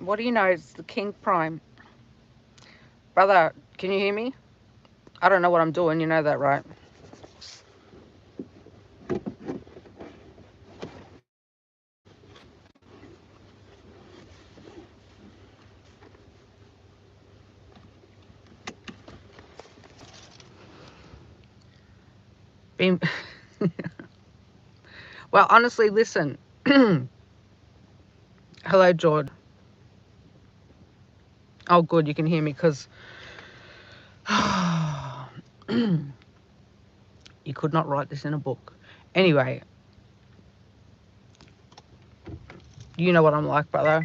What do you know? It's the King Prime. Brother, can you hear me? I don't know what I'm doing. You know that, right? Being... Well, honestly, listen. Hello, George. Oh, good. You can hear me because you could not write this in a book. Anyway, you know what I'm like, brother.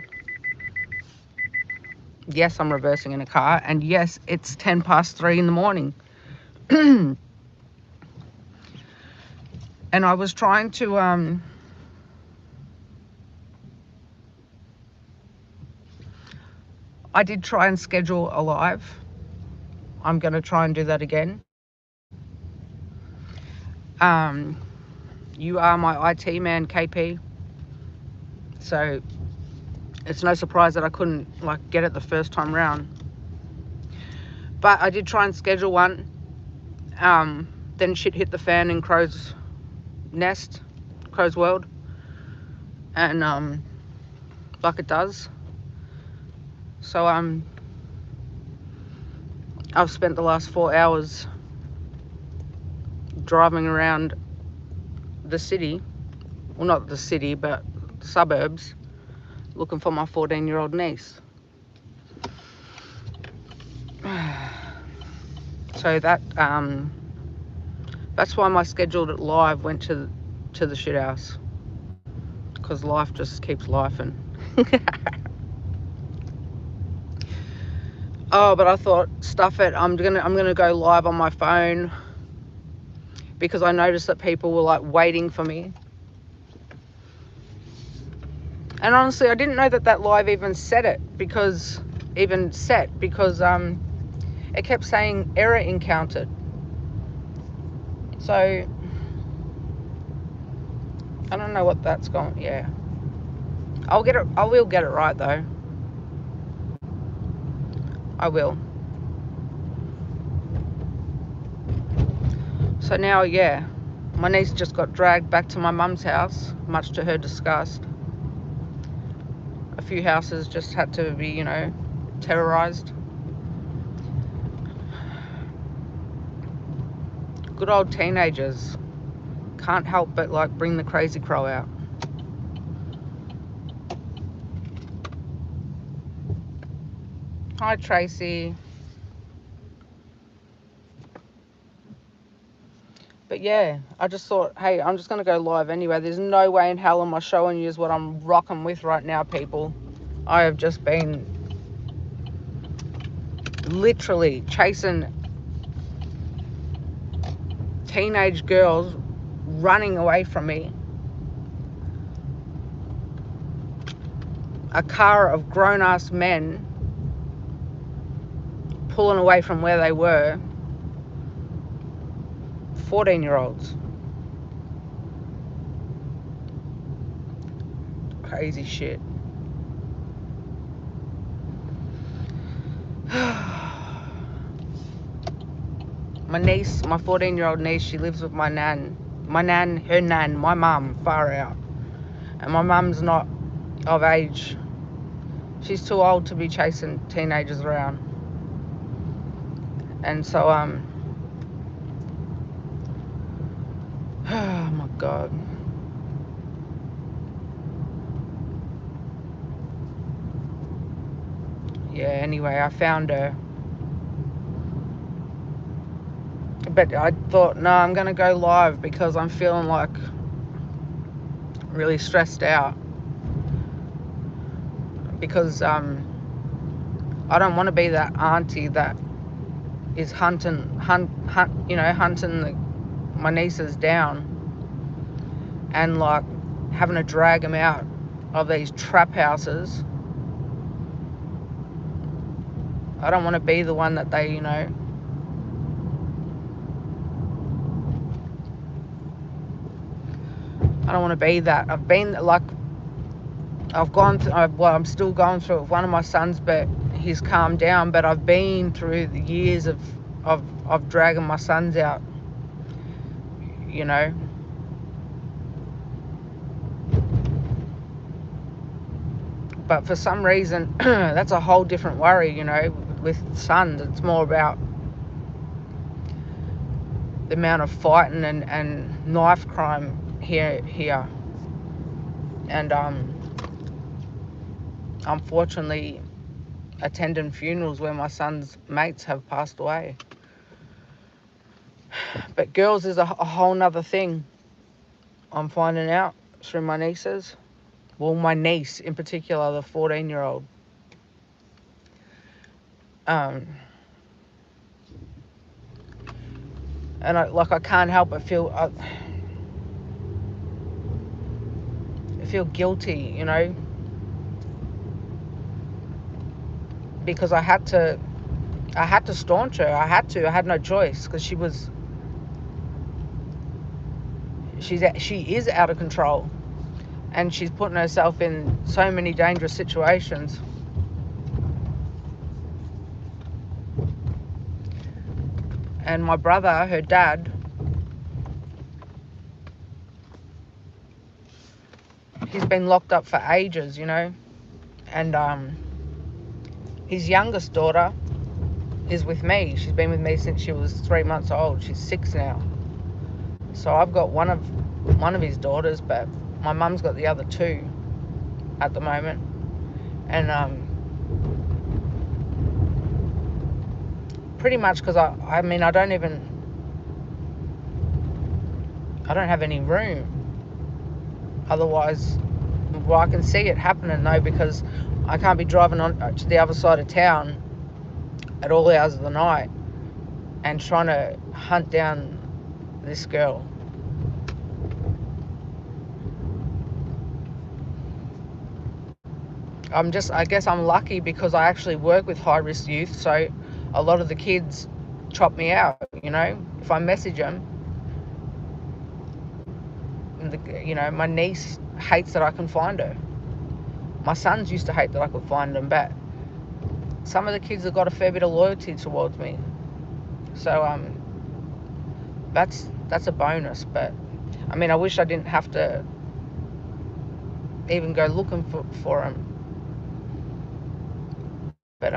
Yes, I'm reversing in a car. And yes, it's 3:10 in the morning. And I was trying to... I did try and schedule a live. I'm going to try and do that again. You are my IT man, KP. So it's no surprise that I couldn't get it the first time round. But I did try and schedule one. Then shit hit the fan in Crow's Nest, Crow's World. And like it does. So I've spent the last 4 hours driving around the city. Well, not the city, but the suburbs, looking for my 14-year-old niece. So that's why my scheduled live went to the shit house, because life just keeps lifing. Oh, but I thought, stuff it. I'm gonna go live on my phone, because I noticed that people were waiting for me. And honestly, I didn't know that live even set because it kept saying error encountered. So I don't know what that's going. Yeah, I will get it right though. I will. So now, yeah, my niece just got dragged back to my mum's house, much to her disgust. A few houses just had to be, terrorized. Good old teenagers. Can't help but bring the crazy crow out. Hi, Tracy. But yeah, I just thought, hey, I'm just going to go live anyway. There's no way in hell am I showing you what I'm rocking with right now, people. I have just been literally chasing teenage girls running away from me. A car of grown-ass men pulling away from where they were. 14-year-olds. Crazy shit. My niece, my 14-year-old niece, she lives with my nan. Her nan, my mum, far out. And my mum's not of age. She's too old to be chasing teenagers around. And so, oh my God. Yeah, anyway, I found her. But I thought, no, I'm going to go live because I'm feeling like really stressed out because I don't want to be that auntie that is hunting my nieces down and like having to drag them out of these trap houses. I don't want to be the one that they, I don't want to be that. I've been like, I'm still going through it with one of my sons, but he's calmed down. But I've been through the years of dragging my sons out, But for some reason, that's a whole different worry, with sons. It's more about the amount of fighting and knife crime here. And unfortunately attending funerals where my son's mates have passed away. But girls is a whole nother thing. I'm finding out through my nieces. Well, my niece in particular, the 14-year-old. And I can't help but feel guilty, because I had to staunch her. I had no choice, because she is out of control, and she's putting herself in so many dangerous situations. And my brother, her dad, he's been locked up for ages, and his youngest daughter is with me. She's been with me since she was 3 months old. She's 6 now. So I've got one of his daughters, but my mum's got the other 2 at the moment. And pretty much because I don't have any room. Otherwise, well, I can see it happening though, because I can't be driving on to the other side of town at all hours of the night and trying to hunt down this girl. I guess I'm lucky because I actually work with high risk youth, so a lot of the kids chop me out, if I message them. My niece hates that I can find her. My sons used to hate that I could find them, but some of the kids have got a fair bit of loyalty towards me. So that's a bonus. But I wish I didn't have to even go looking for them. But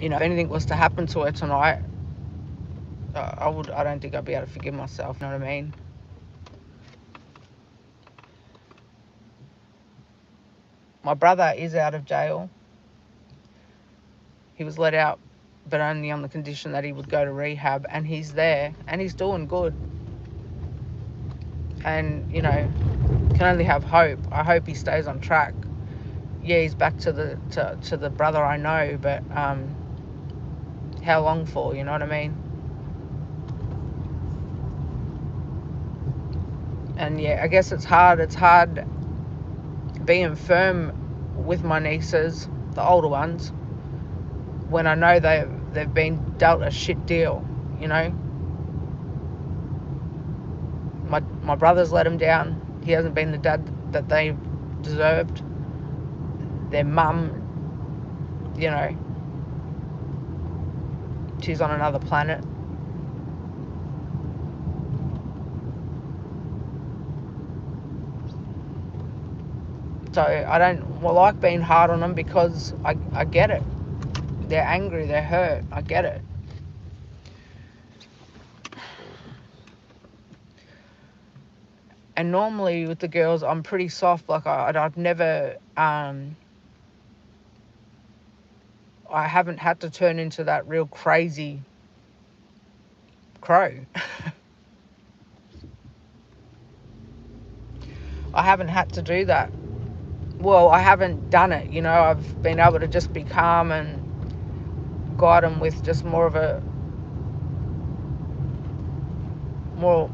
if anything was to happen to her tonight, I don't think I'd be able to forgive myself. You know what I mean? My brother is out of jail. He was let out, but only on the condition that he would go to rehab, and he's there and he's doing good. And can only have hope. I hope he stays on track. Yeah, he's back to the brother I know, but how long for? You know what I mean? And yeah, I guess it's hard. It's hard being firm with my nieces, the older ones, when I know they've been dealt a shit deal. My brother's let him down. He hasn't been the dad that they deserved. Their mum, she's on another planet. So I don't like being hard on them, because I get it. They're angry, they're hurt. I get it. And normally with the girls, I'm pretty soft. Like I've never, I haven't had to turn into that real crazy crow. I haven't had to do that. Well, I haven't done it, you know. I've been able to just be calm and guide them with just more of a what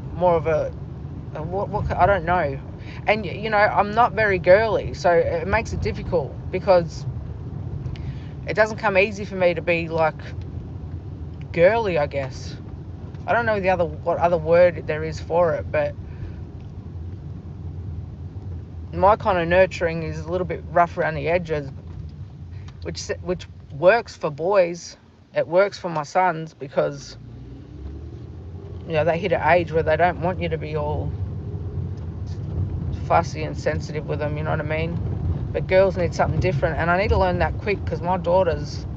I don't know. And you know, I'm not very girly, so it makes it difficult because it doesn't come easy for me to be like girly, I guess. I don't know what other word there is for it, but my kind of nurturing is a little bit rough around the edges, which works for boys. It works for my sons because, you know, they hit an age where they don't want you to be all fussy and sensitive with them, you know what I mean? But girls need something different, and I need to learn that quick because my daughter's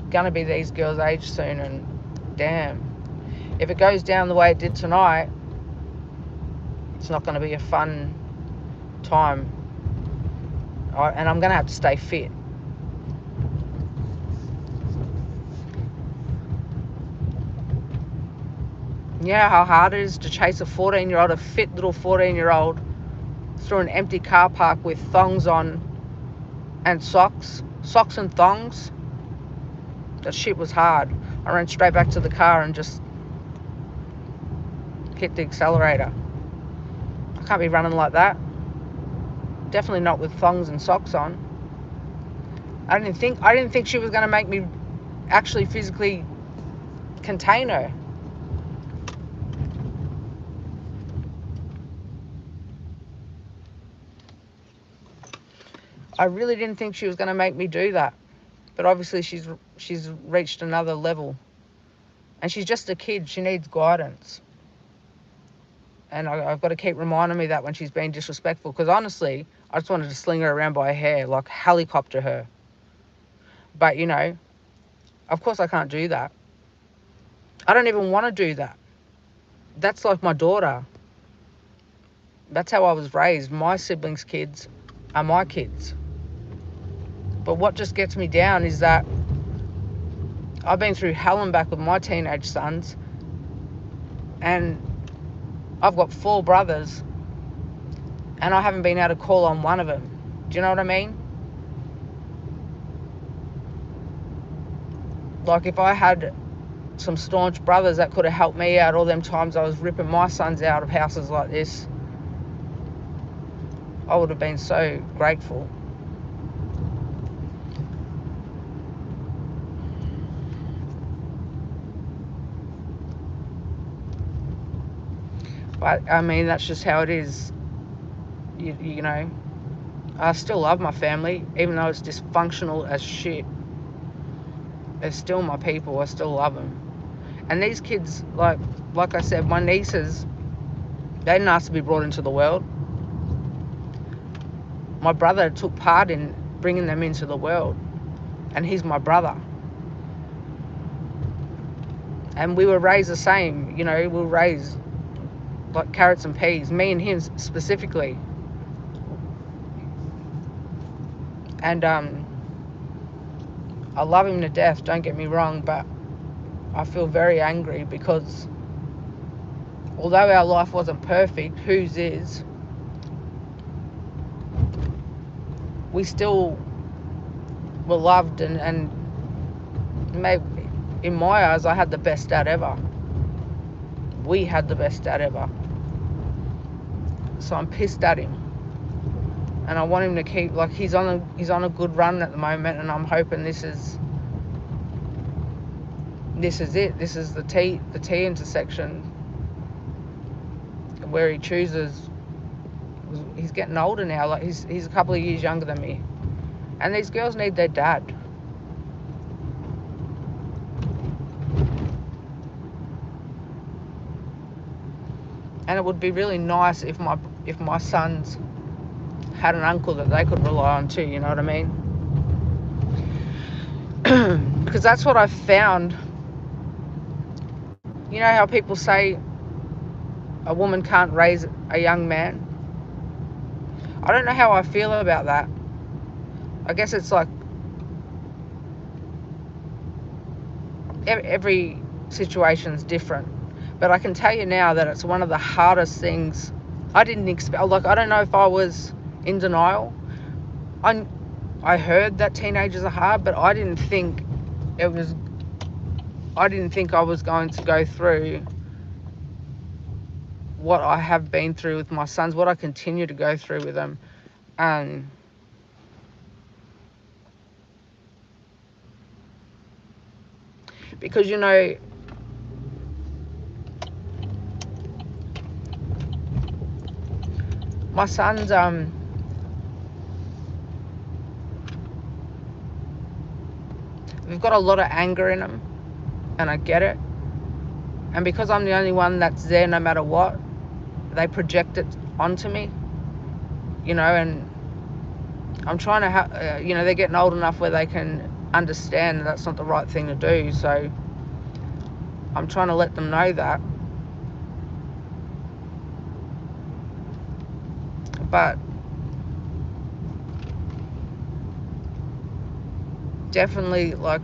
gonna be these girls' age soon, and damn, if it goes down the way it did tonight, it's not going to be a fun time. And I'm going to have to stay fit. Yeah, how hard it is to chase a 14-year-old, a fit little 14-year-old, through an empty car park with thongs on and socks and thongs. That shit was hard. I ran straight back to the car and just hit the accelerator. I can't be running like that. Definitely not with thongs and socks on. I didn't think she was going to make me actually physically contain her. I really didn't think she was going to make me do that. But obviously she's reached another level. And she's just a kid. She needs guidance. And I've got to keep reminding me that when she's being disrespectful. Because honestly, I just wanted to sling her around by her hair, like helicopter her. But, you know, of course I can't do that. I don't even want to do that. That's like my daughter. That's how I was raised. My siblings' kids are my kids. But what just gets me down is that I've been through hell and back with my teenage sons. And I've got 4 brothers. And I haven't been able to call on one of them. Do you know what I mean? Like if I had some staunch brothers that could have helped me out all them times I was ripping my sons out of houses like this, I would have been so grateful. But I mean, that's just how it is. You know, I still love my family, even though it's dysfunctional as shit. They're still my people. I still love them. And these kids, like I said, my nieces, they didn't ask to be brought into the world. My brother took part in bringing them into the world. And he's my brother. And we were raised the same. You know, we were raised like carrots and peas. Me and him specifically. And I love him to death, don't get me wrong, but I feel very angry because although our life wasn't perfect, whose is, we still were loved and maybe in my eyes I had the best dad ever. We had the best dad ever. So I'm pissed at him. And I want him to keep, like, he's on a good run at the moment, and I'm hoping this is it. This is the T intersection where he chooses. He's getting older now. Like he's a couple of years younger than me, and these girls need their dad. And it would be really nice if my sons had an uncle that they could rely on too, you know what I mean? Because that's what I've found. You know how people say a woman can't raise a young man? I don't know how I feel about that. I guess it's like every situation's different. But I can tell you now that it's one of the hardest things I didn't expect, like, I don't know if I was in denial. I heard that teenagers are hard, but I didn't think I was going to go through what I have been through with my sons, what I continue to go through with them. Because, you know, my sons, they've got a lot of anger in them, and I get it. And because I'm the only one that's there no matter what, they project it onto me, you know, and I'm trying to you know, they're getting old enough where they can understand that's not the right thing to do, so I'm trying to let them know that. But definitely, like,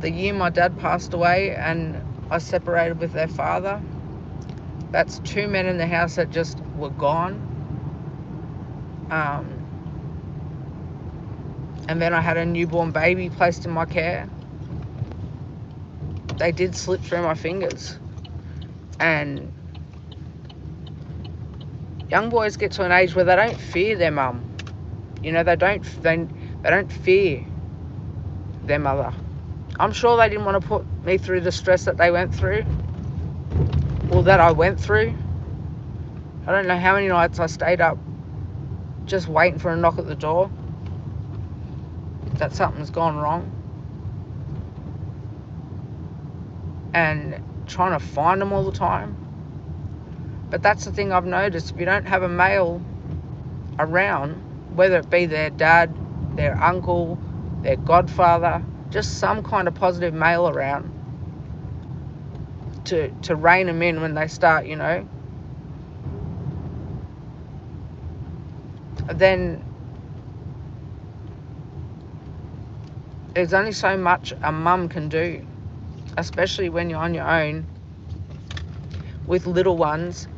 the year my dad passed away and I separated with their father, that's 2 men in the house that just were gone. And then I had a newborn baby placed in my care. They did slip through my fingers. And young boys get to an age where they don't fear their mum. You know, they don't fear their mother. I'm sure they didn't want to put me through the stress that they went through, or that I went through. I don't know how many nights I stayed up just waiting for a knock at the door, that something's gone wrong, and trying to find them all the time. But that's the thing I've noticed. If you don't have a male around, whether it be their dad, their uncle, their godfather, just some kind of positive male around to rein them in when they start, you know, then there's only so much a mum can do, especially when you're on your own with little ones.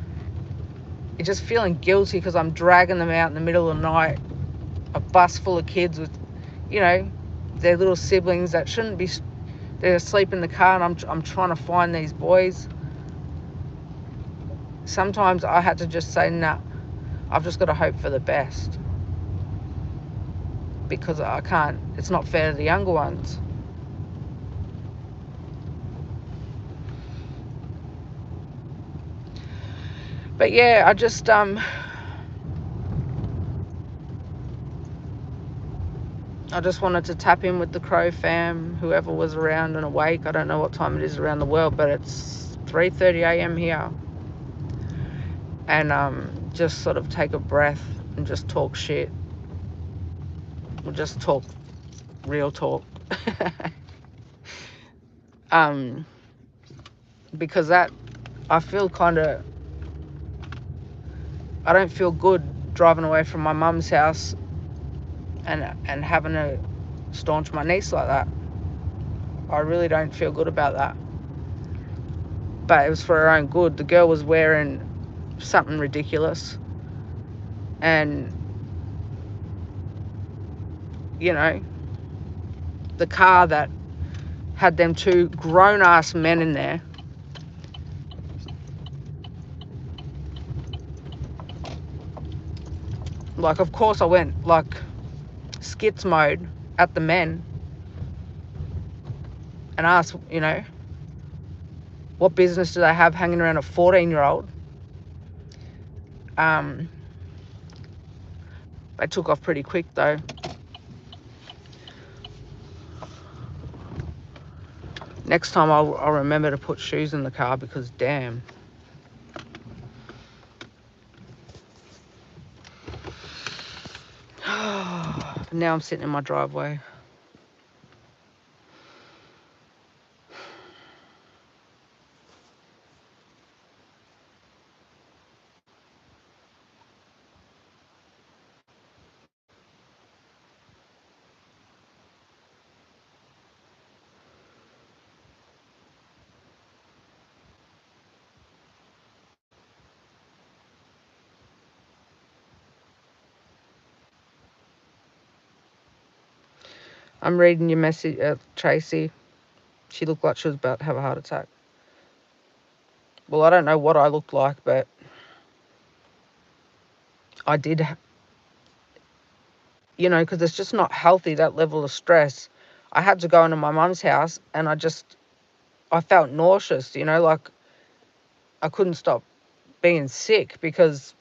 You're just feeling guilty because I'm dragging them out in the middle of the night, a bus full of kids with, you know, their little siblings that shouldn't be, they're asleep in the car, and I'm trying to find these boys. Sometimes I had to just say, nah, I've just got to hope for the best, because I can't, it's not fair to the younger ones. But yeah, I just wanted to tap in with the Crow fam, whoever was around and awake. I don't know what time it is around the world, but it's 3:30 a.m. here. And just sort of take a breath and just talk shit. We'll just talk real talk. Because that, I feel I don't feel good driving away from my mum's house and having to staunch my niece like that. I really don't feel good about that. But it was for her own good. The girl was wearing something ridiculous, and, you know, the car that had them two grown-ass men in there, like, of course I went like skits mode at the men and asked, you know, what business do they have hanging around a 14-year-old? They took off pretty quick though. Next time I'll remember to put shoes in the car, because damn. Now I'm sitting in my driveway. I'm reading your message, Tracy. She looked like she was about to have a heart attack. Well, I don't know what I looked like, but I did, because it's just not healthy, that level of stress. I had to go into my mum's house and I felt nauseous, like I couldn't stop being sick because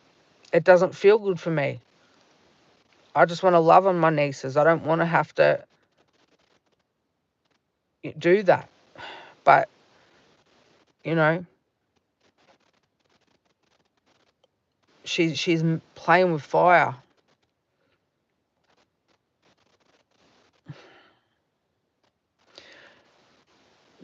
it doesn't feel good for me. I just want to love on my nieces. I don't want to have to do that. But, you know, she's playing with fire.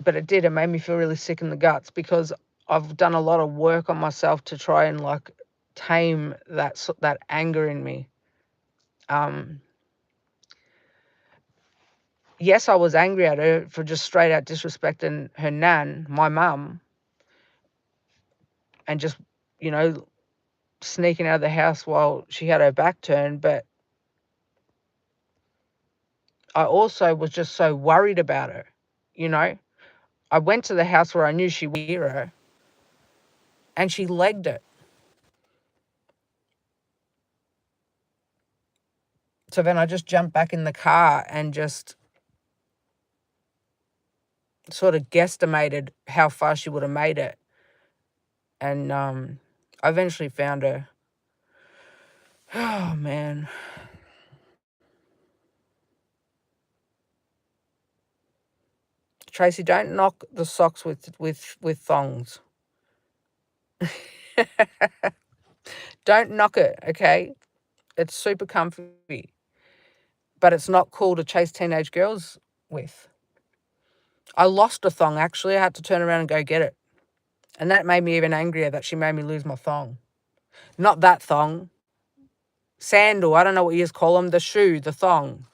But it made me feel really sick in the guts because I've done a lot of work on myself to try and like tame that anger in me. Yes, I was angry at her for just straight out disrespecting her nan, my mum, and just, sneaking out of the house while she had her back turned. But I also was just so worried about her, I went to the house where I knew she would hear her, and she legged it. So then I just jumped back in the car and just sort of guesstimated how far she would have made it. And I eventually found her. Oh, man. Tracy, don't knock the socks with thongs. Don't knock it, okay? It's super comfy. But it's not cool to chase teenage girls with. I lost a thong, actually. I had to turn around and go get it. And that made me even angrier that she made me lose my thong. Not that thong. Sandal. I don't know what you call them. The shoe, the thong.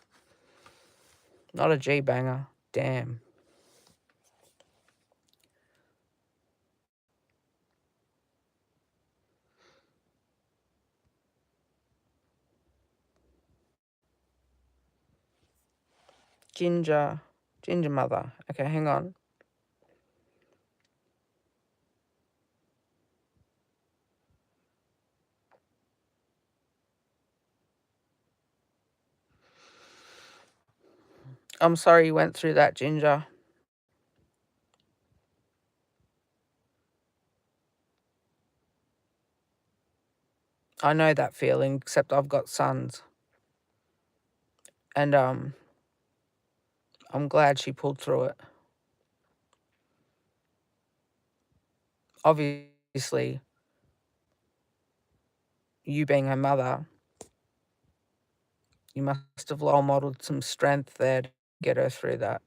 Not a G-banger. Damn. Ginger mother. Okay, hang on. I'm sorry you went through that, Ginger. I know that feeling, except I've got sons. And I'm glad she pulled through it. Obviously, you being her mother, you must have role modeled some strength there to get her through that.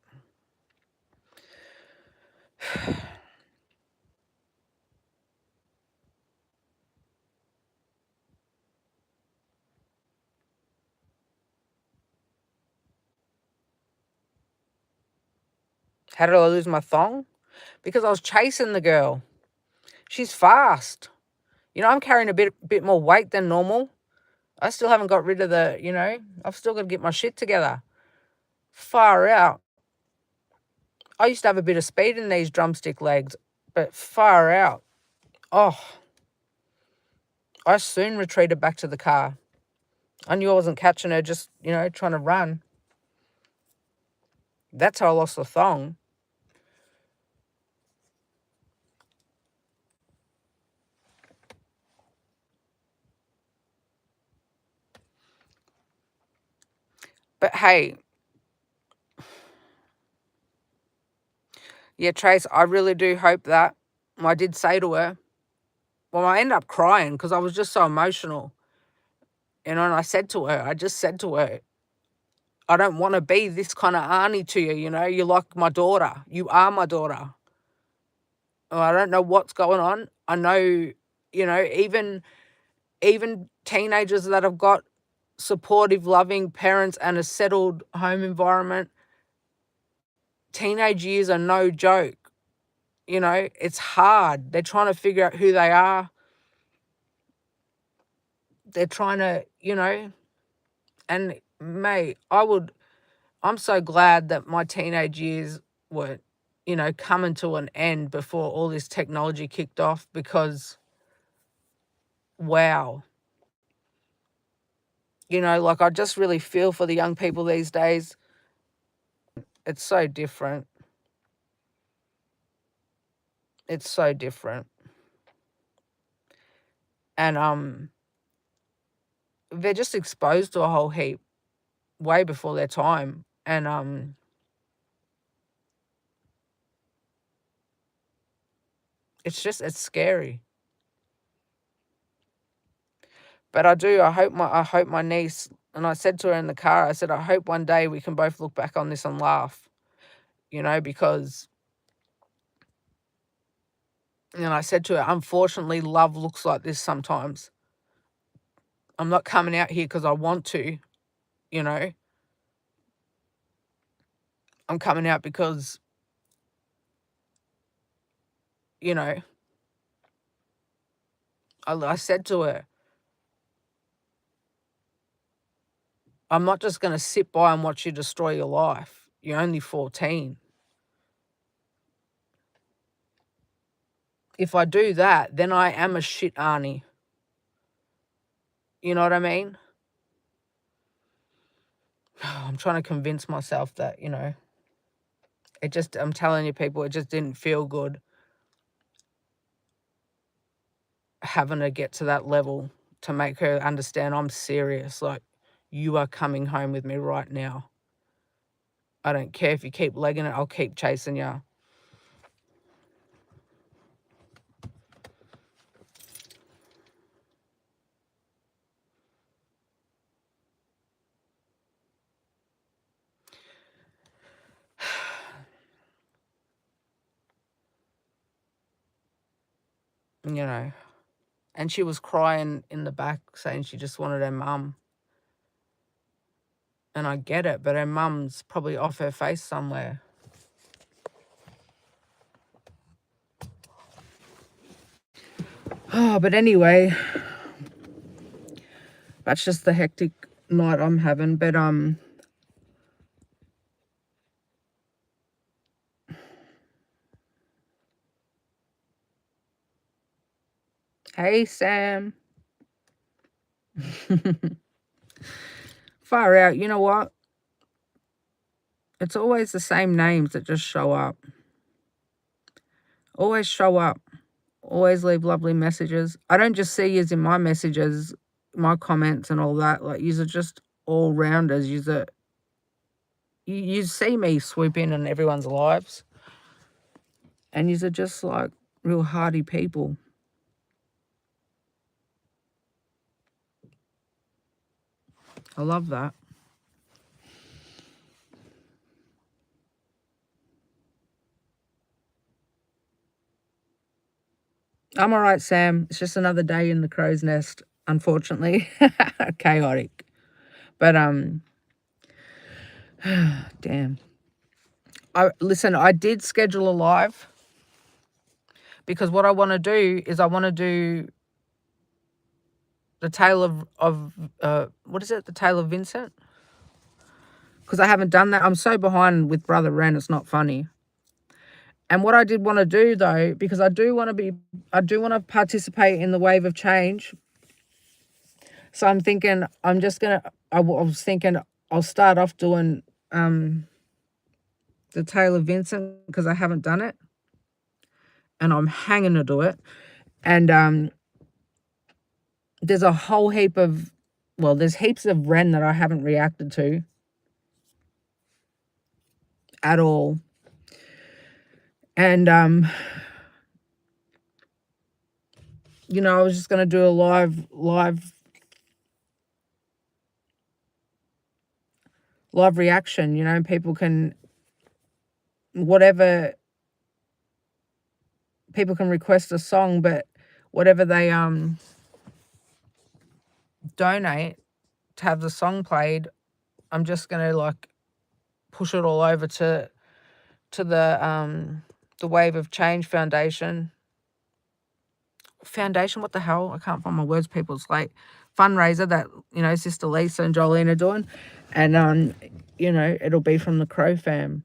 How did I lose my thong? Because I was chasing the girl. She's fast. I'm carrying a bit more weight than normal. I still haven't got rid of I've still got to get my shit together. Far out. I used to have a bit of speed in these drumstick legs, but far out. Oh, I soon retreated back to the car. I knew I wasn't catching her, just, trying to run. That's how I lost the thong. But hey, yeah, Trace, I really do hope that. I did say to her, well, I ended up crying because I was just so emotional. And I said to her, I don't want to be this kind of auntie to you, You're like my daughter. You are my daughter. I don't know what's going on. I know, even teenagers that have got supportive, loving parents and a settled home environment, teenage years are no joke. It's hard. They're trying to figure out who they are. They're trying to, and mate, I would I'm so glad that my teenage years were, coming to an end before all this technology kicked off, because, wow. Like, I just really feel for the young people these days. It's so different. It's so different. And they're just exposed to a whole heap way before their time. And it's scary. But I hope my niece, and I said to her in the car, I said, I hope one day we can both look back on this and laugh, because, and I said to her, unfortunately, love looks like this sometimes. I'm not coming out here because I want to, you know. I'm coming out because, I said to her, I'm not just going to sit by and watch you destroy your life. You're only 14. If I do that, then I am a shit auntie. You know what I mean? I'm trying to convince myself that, I'm telling you people, it just didn't feel good having to get to that level to make her understand I'm serious. Like, you are coming home with me right now. I don't care if you keep legging it, I'll keep chasing you. And she was crying in the back saying she just wanted her mum. And I get it, but her mum's probably off her face somewhere. Oh, but anyway, that's just the hectic night I'm having. But hey, Sam. Far out. You know what? It's always the same names that just show up. Always show up. Always leave lovely messages. I don't just see yous in my messages, my comments and all that. Like, yous are just all rounders. You see me swoop in everyone's lives. And yous are just like real hearty people. I love that. I'm all right, Sam. It's just another day in the crow's nest, unfortunately. Chaotic. But damn. Listen, I did schedule a live because what I want to do is I want to do the tale of what is it? The tale of Vincent? Because I haven't done that. I'm so behind with Brother Ren, it's not funny. And what I did want to do though, because I do want to participate in the wave of change. So I'm thinking I was thinking I'll start off doing the tale of Vincent because I haven't done it. And I'm hanging to do it. And there's a whole heap of, there's heaps of Ren that I haven't reacted to at all. And I was just going to do a live reaction. People can people can request a song, but whatever they donate to have the song played, I'm just going to like push it all over to the Wave of Change Foundation. What the hell? I can't find my words, people. It's late. fundraiser that, you know, Sister Lisa and Jolene are doing. And, you know, it'll be from the Crow fam.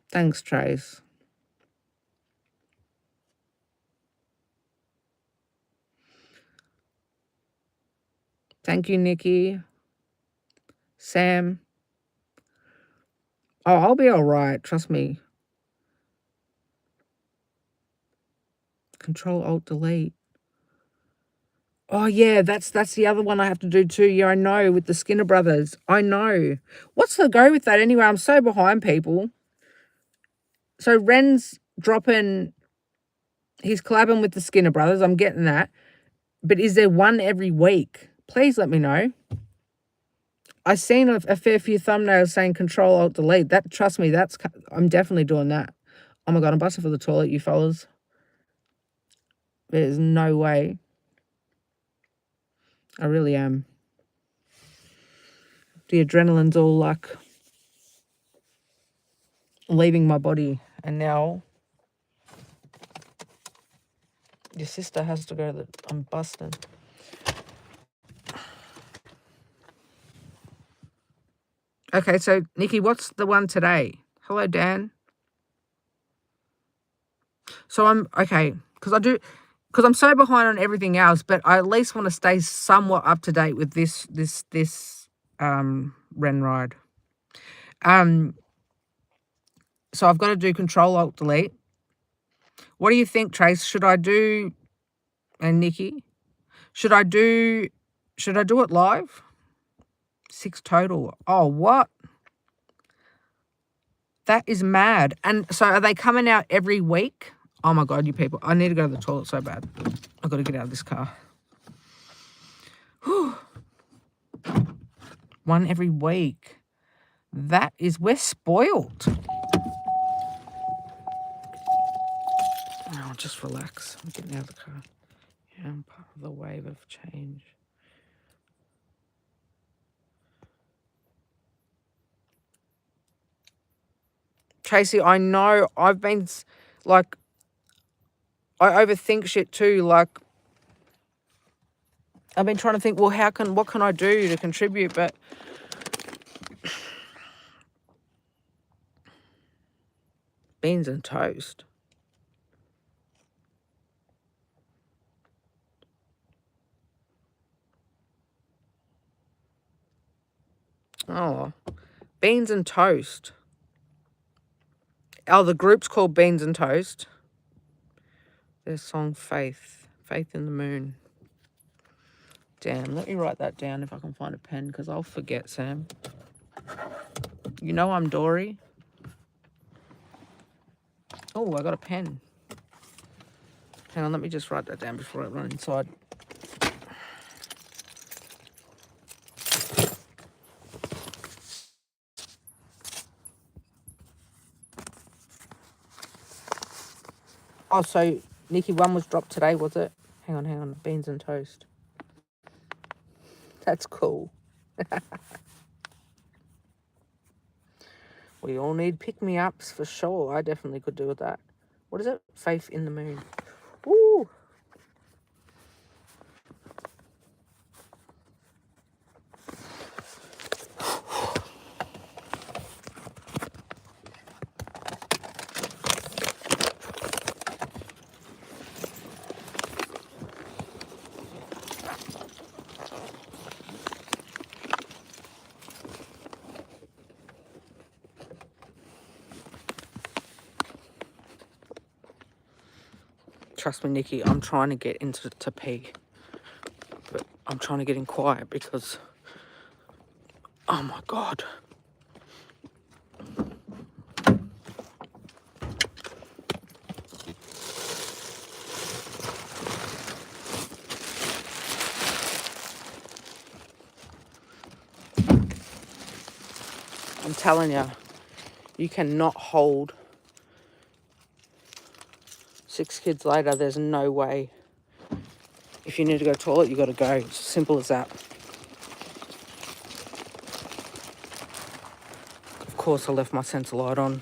Thanks, Trace. Thank you, Nikki. Sam. Oh, I'll be all right. Trust me. Control, Alt, Delete. Oh, yeah, that's the other one I have to do too. Yeah, I know, with the Skinner brothers. I know. What's the go with that anyway? I'm so behind, people. So Ren's dropping, he's collabing with the Skinner brothers. I'm getting that. But is there one every week? Please let me know. I've seen a fair few thumbnails saying Control, Alt, Delete. That, trust me, I'm definitely doing that. Oh my God, I'm busting for the toilet, you fellas. There's no way. I really am. The adrenaline's all like leaving my body. And now your sister has to go to the... I'm busting. Okay, so Nikki, what's the one today? Hello, Dan. So I'm okay because I'm so behind on everything else, but I at least want to stay somewhat up to date with this Ren ride. So I've got to do Control, Alt, Delete. What do you think, Trace? Should I do, and Nikki, should I do it live? 6 total. Oh, what? That is mad. And so are they coming out every week? Oh my God, you people. I need to go to the toilet so bad. I've got to get out of this car. Whew. One every week. We're spoiled. Oh, just relax. I'm getting out of the car. Yeah, I'm part of the wave of change. Tracy, I know I've been like, I overthink shit too. Like, I've been trying to think, well, what can I do to contribute? But beans and toast. Oh, beans and toast. Oh, the group's called Beans and Toast. Their song Faith in the Moon. Damn, let me write that down if I can find a pen, because I'll forget, Sam. You know I'm Dory. Oh, I got a pen. Hang on, let me just write that down before I run inside. Oh, so Nikki, one was dropped today, was it? Hang on. Beans and toast. That's cool. We all need pick-me-ups for sure. I definitely could do with that. What is it? Faith in the Moon. Woo! Trust me, Nikki, I'm trying to get into to pee. But I'm trying to get in quiet because, oh my God. I'm telling you, you cannot hold 6 kids later. There's no way. If you need to go to the toilet, you got to go. It's as simple as that. Of course, I left my sensor light on.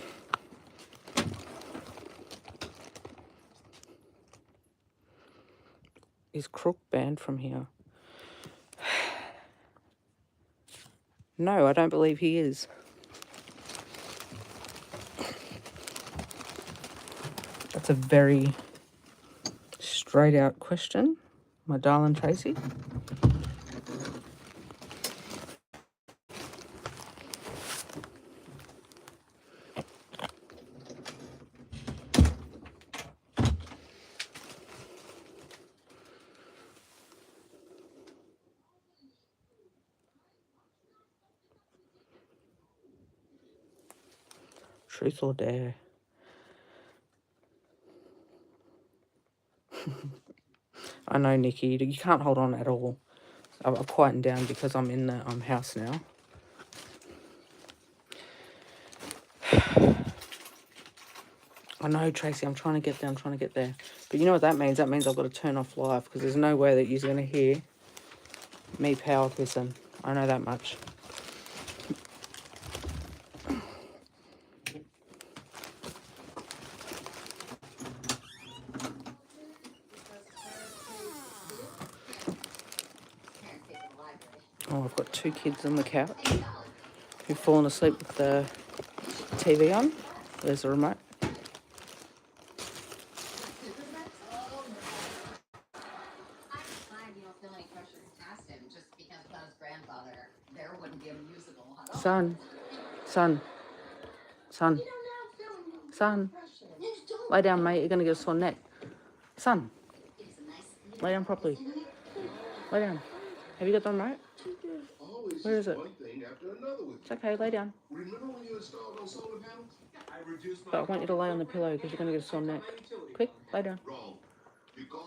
Is Crook banned from here? No, I don't believe he is. That's a very straight out question, my darling Tracy. Truth or dare? I know, Nikki, you can't hold on at all. I've quietened down because I'm in the house now. I know, Tracy, I'm trying to get there. But you know what that means? That means I've got to turn off live because there's no way that you're going to hear me power pissing. I know that much. Oh, I've got 2 kids on the couch who've fallen asleep with the TV on. There's the remote. Son, lay down, mate. You're going to get a sore neck. Son, lay down properly. Lay down. Have you got the remote? Where is it? It's okay, lay down. But I want you to lay on the pillow because you're going to get a sore neck. Quick, lay down.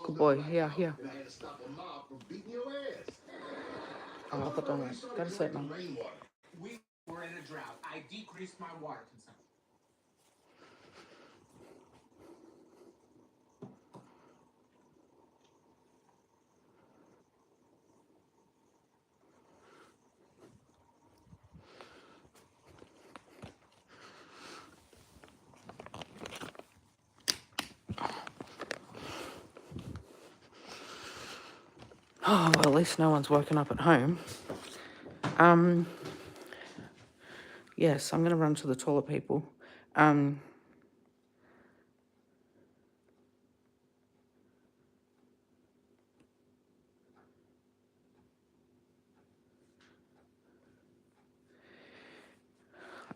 Good boy. Here. Oh, I've got the remote. Go to sleep, Mum. We were in a drought. I decreased my water consumption. Oh, well, at least no one's woken up at home. Yes, I'm going to run to the toilet, people. I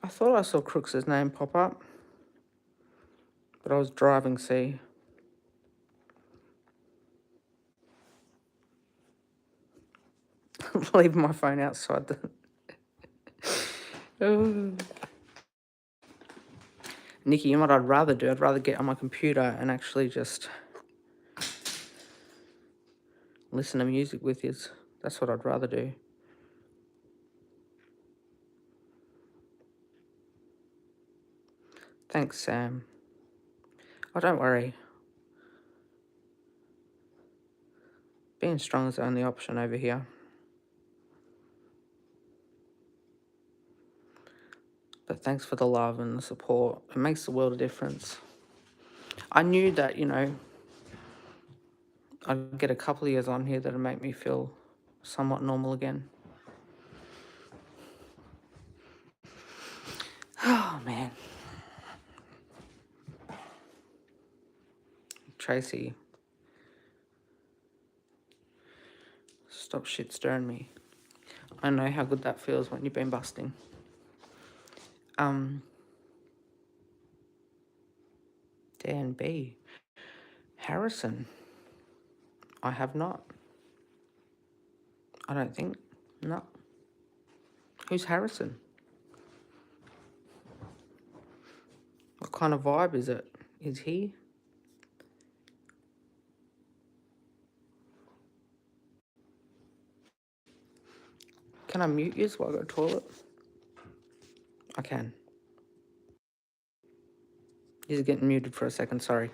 thought I saw Crooks' name pop up, but I was driving, see. Leaving my phone outside the... Oh. Nikki, you know what I'd rather do? I'd rather get on my computer and actually just listen to music with you. That's what I'd rather do. Thanks, Sam. Oh, don't worry. Being strong is the only option over here. But thanks for the love and the support. It makes the world a difference. I knew that, you know, I'd get a couple of years on here that'd make me feel somewhat normal again. Oh, man. Tracy. Stop shit stirring me. I know how good that feels when you've been busting. Dan B. Harrison. I have not. I don't think. No. Who's Harrison? What kind of vibe is it? Is he? Can I mute you while I go to the toilet? I can. He's getting muted for a second, sorry.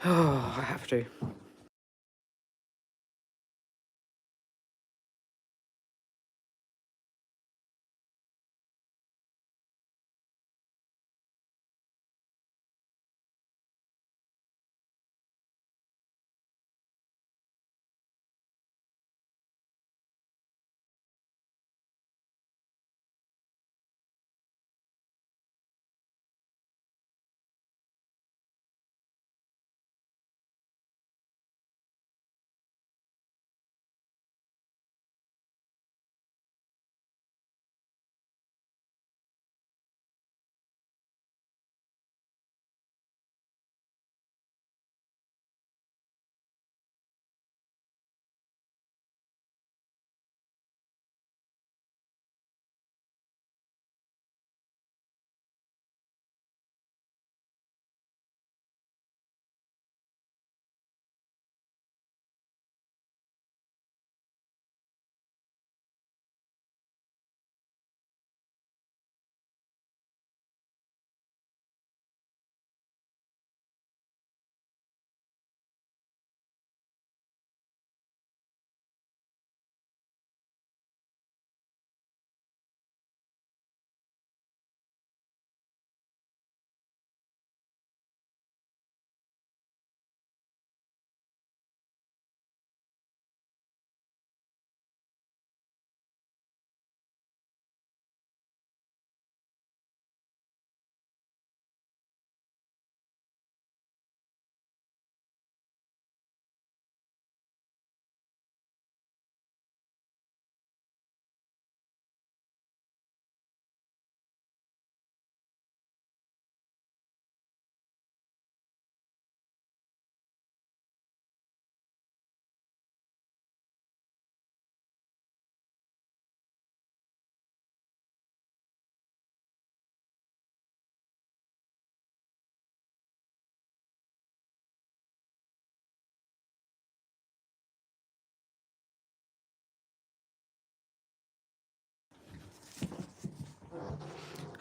Oh, I have to.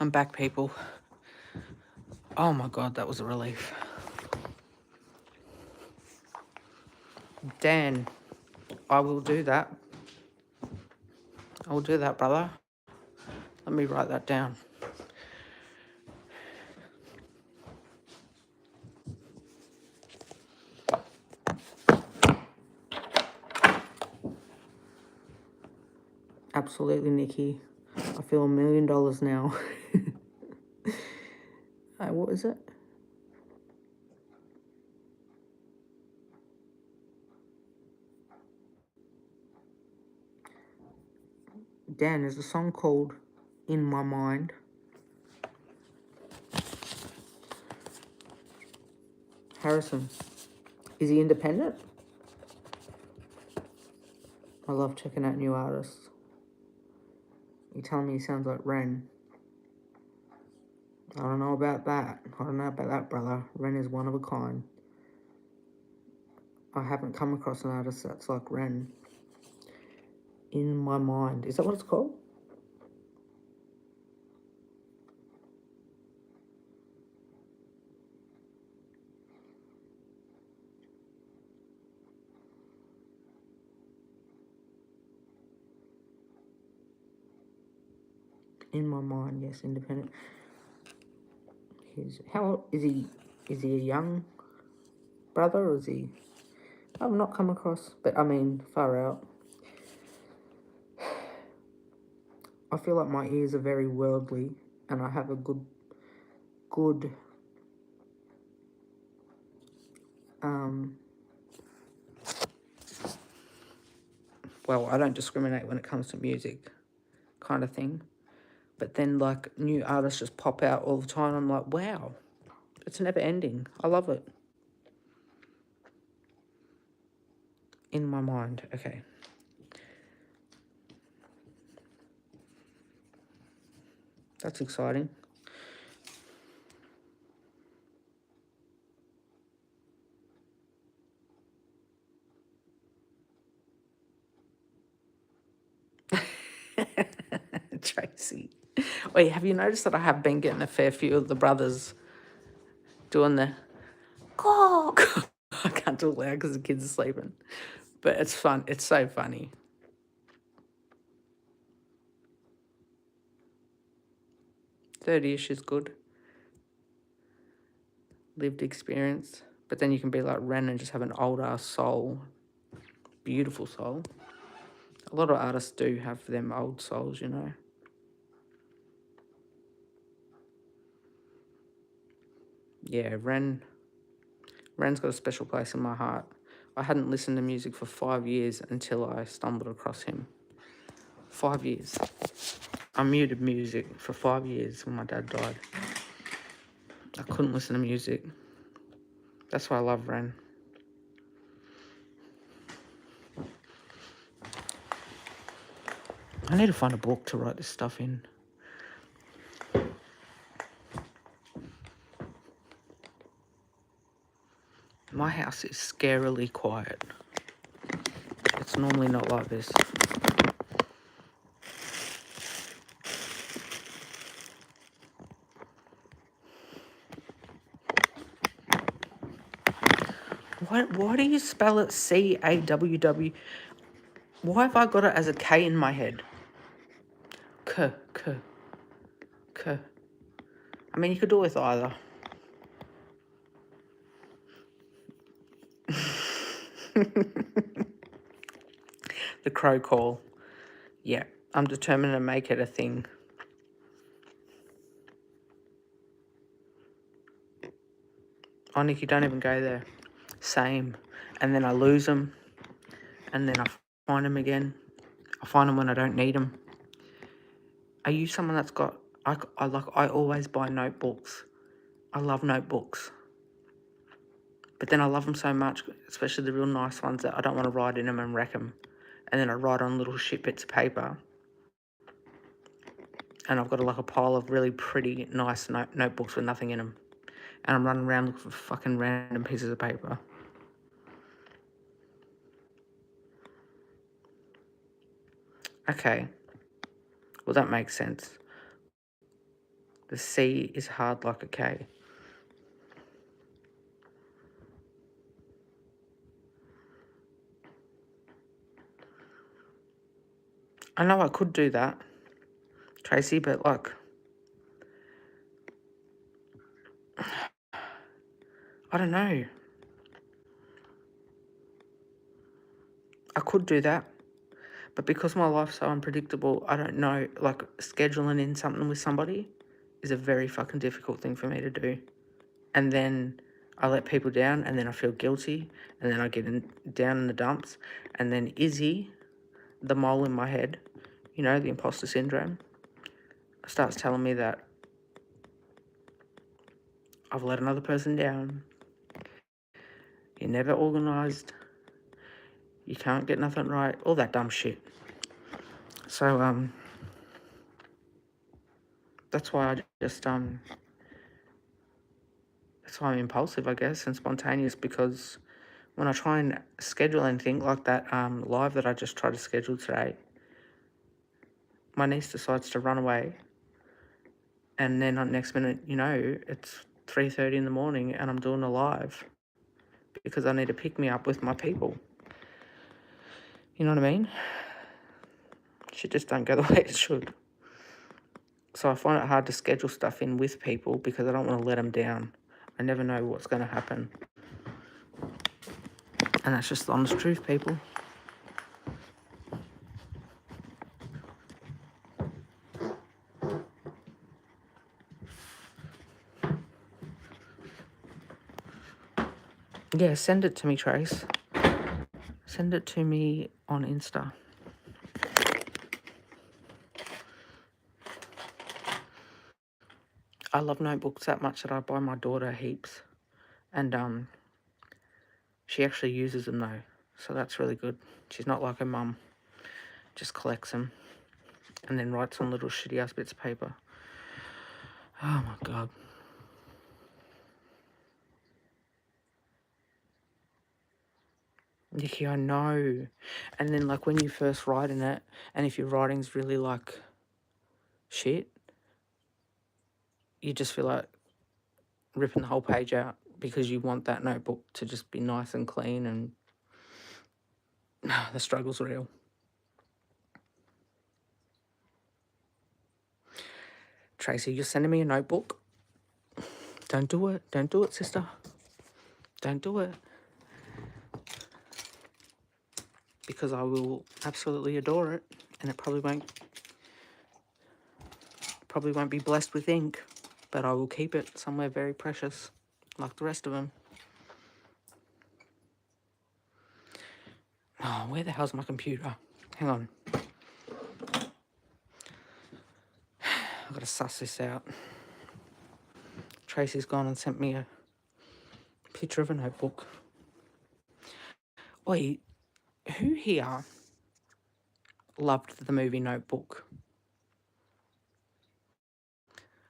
I'm back, people. Oh my God, that was a relief. Dan, I will do that. I will do that, brother. Let me write that down. Absolutely, Nikki. I feel $1 million now. What is it? Dan, there's a song called In My Mind. Harrison, is he independent? I love checking out new artists. You telling me he sounds like Ren? I don't know about that. I don't know about that, brother. Ren is one of a kind. I haven't come across an artist that's like Ren. In My Mind. Is that what it's called? In My Mind, yes, independent. How is he? Is he a young brother, or is he? I've not come across, but I mean, far out. I feel like my ears are very worldly, and I have a good, well, I don't discriminate when it comes to music, kind of thing. But then, like, new artists just pop out all the time. I'm like, wow, it's never ending. I love it. In My Mind. Okay. That's exciting. Tracy. Wait, have you noticed that I have been getting a fair few of the brothers doing the cock? I can't do it loud because the kids are sleeping. But it's fun. It's so funny. $30-ish is good. Lived experience. But then you can be like Ren and just have an old ass soul. Beautiful soul. A lot of artists do have them old souls, you know. Yeah, Ren's got a special place in my heart. I hadn't listened to music for 5 years until I stumbled across him. 5 years. I muted music for 5 years when my dad died. I couldn't listen to music. That's why I love Ren. I need to find a book to write this stuff in. My house is scarily quiet. It's normally not like this. Why do you spell it C-A-W-W? Why have I got it as a K in my head? K. I mean, you could do it with either. The crow call. Yeah, I'm determined to make it a thing. Oh, Nikki, don't even go there. Same. And then I lose them. And then I find them again. I find them when I don't need them. Are you someone that's got... I always buy notebooks. I love notebooks. But then I love them so much, especially the real nice ones, that I don't want to write in them and wreck them. And then I write on little shit bits of paper. And I've got a pile of really pretty, nice notebooks with nothing in them. And I'm running around looking for fucking random pieces of paper. Okay. Well, that makes sense. The C is hard like a K. I know I could do that, Tracy, but like, I don't know. I could do that, but because my life's so unpredictable, I don't know, like, scheduling in something with somebody is a very fucking difficult thing for me to do. And then I let people down, and then I feel guilty, and then I get down in the dumps, and then Izzy, the mole in my head, you know, the imposter syndrome, starts telling me that I've let another person down, you're never organised, you can't get nothing right, all that dumb shit. So, that's why I just, that's why I'm impulsive, I guess, and spontaneous, because when I try and schedule anything like that live that I just tried to schedule today, my niece decides to run away, and then on next minute, you know, it's 3:30 in the morning and I'm doing a live because I need to pick me up with my people. You know what I mean? Shit just don't go the way it should. So I find it hard to schedule stuff in with people because I don't want to let them down. I never know what's going to happen. And that's just the honest truth, people. Yeah, send it to me, Trace. Send it to me on Insta. I love notebooks that much that I buy my daughter heaps. And she actually uses them though. So that's really good. She's not like her mum. Just collects them. And then writes on little shitty ass bits of paper. Oh my God. Nikki, I know. And then like when you first write in it, and if your writing's really like shit, you just feel like ripping the whole page out because you want that notebook to just be nice and clean, and the struggle's real. Tracy, you're sending me a notebook? Don't do it. Don't do it, sister. Don't do it. Because I will absolutely adore it, and it probably won't be blessed with ink, but I will keep it somewhere very precious, like the rest of them. Oh, where the hell's my computer? Hang on. I've got to suss this out. Tracy's gone and sent me a picture of a notebook. Wait, who here loved the movie Notebook?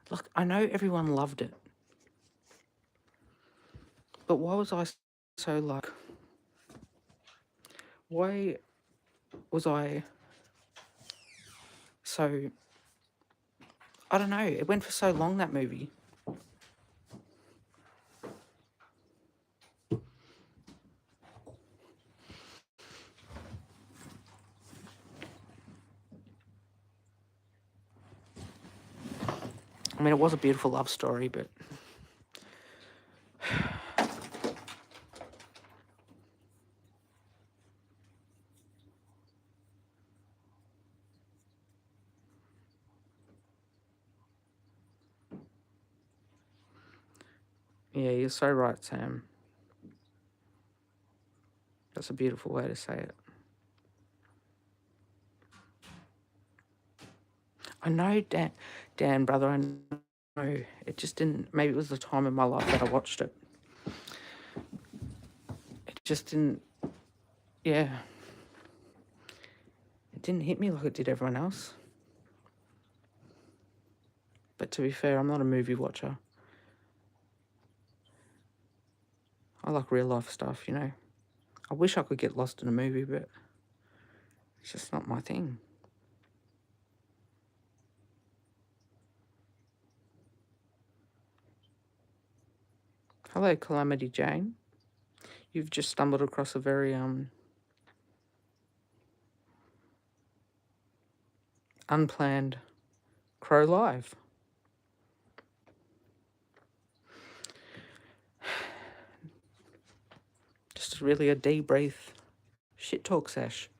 Look, I know everyone loved it. But why was I so like... Why was I so... I don't know, it went for so long, that movie. I mean, it was a beautiful love story, but... Yeah, you're so right, Sam. That's a beautiful way to say it. I know, Dan, brother, I know. It just didn't... Maybe it was the time in my life that I watched it. It just didn't... Yeah. It didn't hit me like it did everyone else. But to be fair, I'm not a movie watcher. I like real life stuff, you know. I wish I could get lost in a movie, but it's just not my thing. Hello, Calamity Jane. You've just stumbled across a very unplanned Crow Live. Just really a debrief shit talk sesh